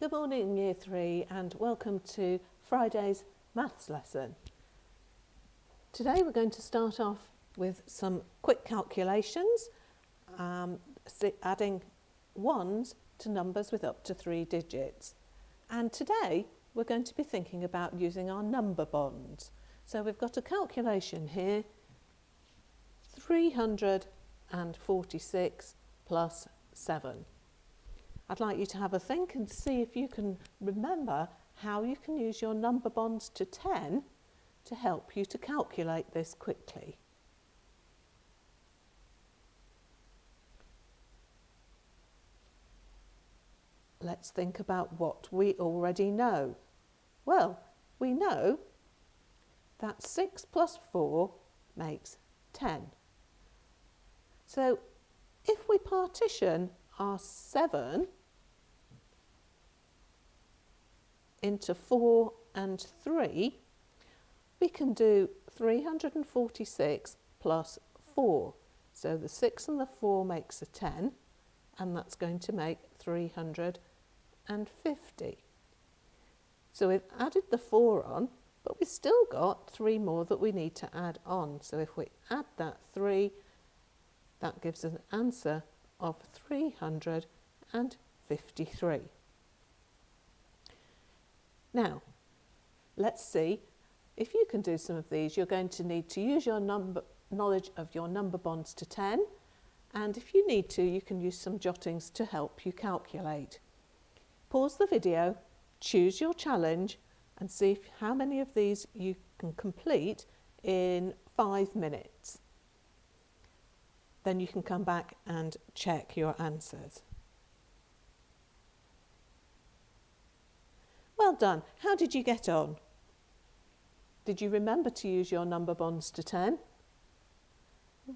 Good morning, Year 3, and welcome to Friday's maths lesson. Today we're going to start off with some quick calculations, adding ones to numbers with up to 3 digits. And today we're going to be thinking about using our number bonds. So we've got a calculation here, 346 plus 7. I'd like you to have a think and see if you can remember how you can use your number bonds to 10 to help you to calculate this quickly. Let's think about what we already know. Well, we know that 6 plus 4 makes 10. So if we partition our 7 into 4 and 3, we can do 346 plus 4. So the 6 and the 4 makes a 10, and that's going to make 350. So we've added the 4 on, but we've still got 3 more that we need to add on. So if we add that 3, that gives us an answer of 353. Now, let's see if you can do some of these. You're going to need to use your knowledge of your number bonds to 10, and if you need to, you can use some jottings to help you calculate. Pause the video, choose your challenge, and see how many of these you can complete in 5 minutes. Then you can come back and check your answers. Well done. How did you get on? Did you remember to use your number bonds to 10?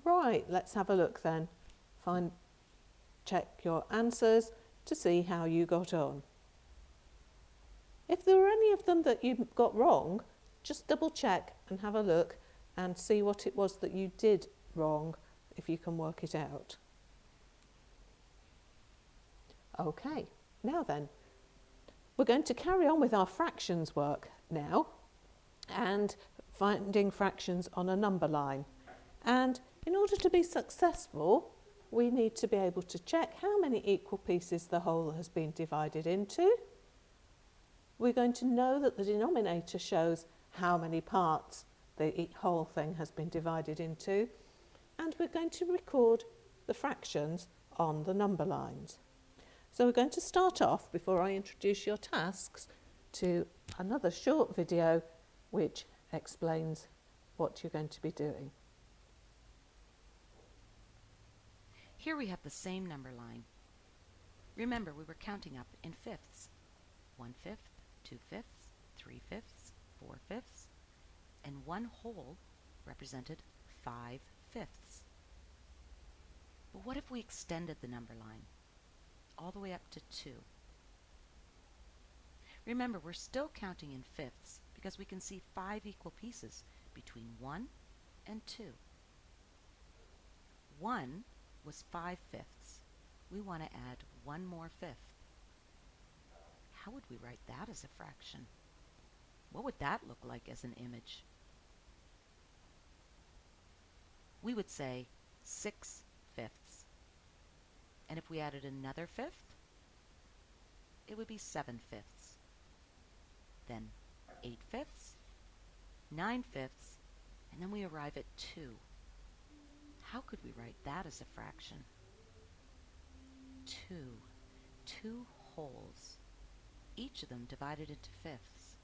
Right, let's have a look then. Check your answers to see how you got on. If there were any of them that you got wrong, just double check and have a look and see what it was that you did wrong, if you can work it out. Okay, now then, we're going to carry on with our fractions work now and finding fractions on a number line. And in order to be successful, we need to be able to check how many equal pieces the whole has been divided into. We're going to know that the denominator shows how many parts the whole thing has been divided into. And we're going to record the fractions on the number lines. So we're going to start off, before I introduce your tasks, to another short video which explains what you're going to be doing. Here we have the same number line. Remember, we were counting up in fifths. 1/5, 2/5, 3/5, 4/5, and 1 whole represented 5/5. But what if we extended the number line all the way up to 2? Remember, we're still counting in fifths because we can see 5 equal pieces between 1 and 2. 1 was 5/5. We want to add 1 more fifth. How would we write that as a fraction? What would that look like as an image? We would say 6/5. And if we added another fifth, it would be 7/5. Then 8/5, 9/5, and then we arrive at 2. How could we write that as a fraction? 2 wholes, each of them divided into fifths.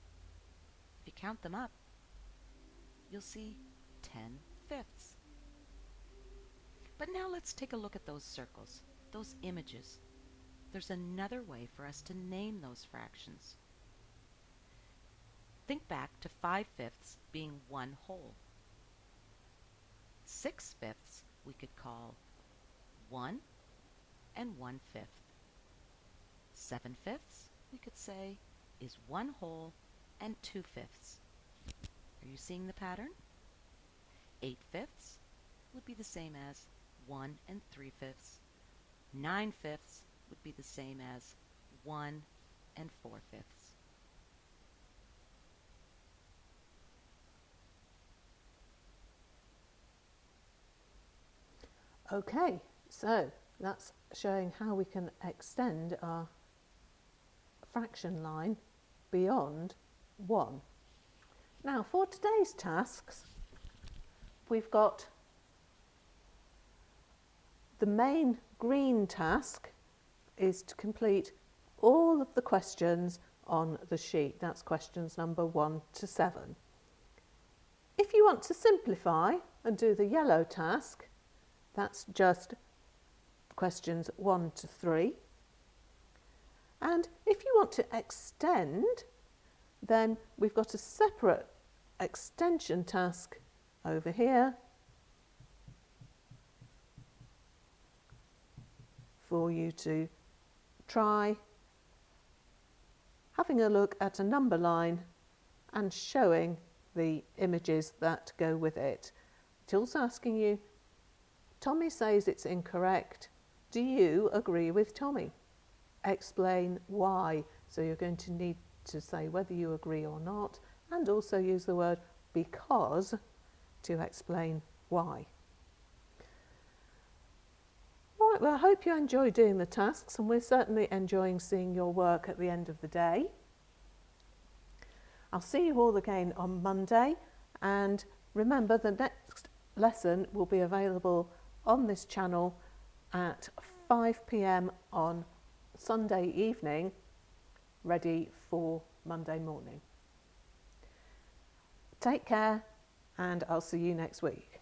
If you count them up, you'll see 10/5. But now let's take a look at those circles, those images. There's another way for us to name those fractions. Think back to 5/5 being 1 whole. 6/5 we could call 1 and 1/5. 7/5 we could say is 1 whole and 2/5. Are you seeing the pattern? 8/5 would be the same as 1 and 3/5. 9/5 would be the same as 1 and 4/5. Okay, so that's showing how we can extend our fraction line beyond 1. Now for today's tasks, we've got the main green task is to complete all of the questions on the sheet. That's questions number 1 to 7. If you want to simplify and do the yellow task, that's just questions 1 to 3. And if you want to extend, then we've got a separate extension task over here for you to try having a look at a number line and showing the images that go with it. It's also asking you, Tommy says it's incorrect. Do you agree with Tommy? Explain why. So you're going to need to say whether you agree or not, and also use the word because to explain why. Right, well, I hope you enjoy doing the tasks, and we're certainly enjoying seeing your work at the end of the day. I'll see you all again on Monday, and remember the next lesson will be available on this channel at 5 p.m. on Sunday evening, ready for Monday morning. Take care, and I'll see you next week.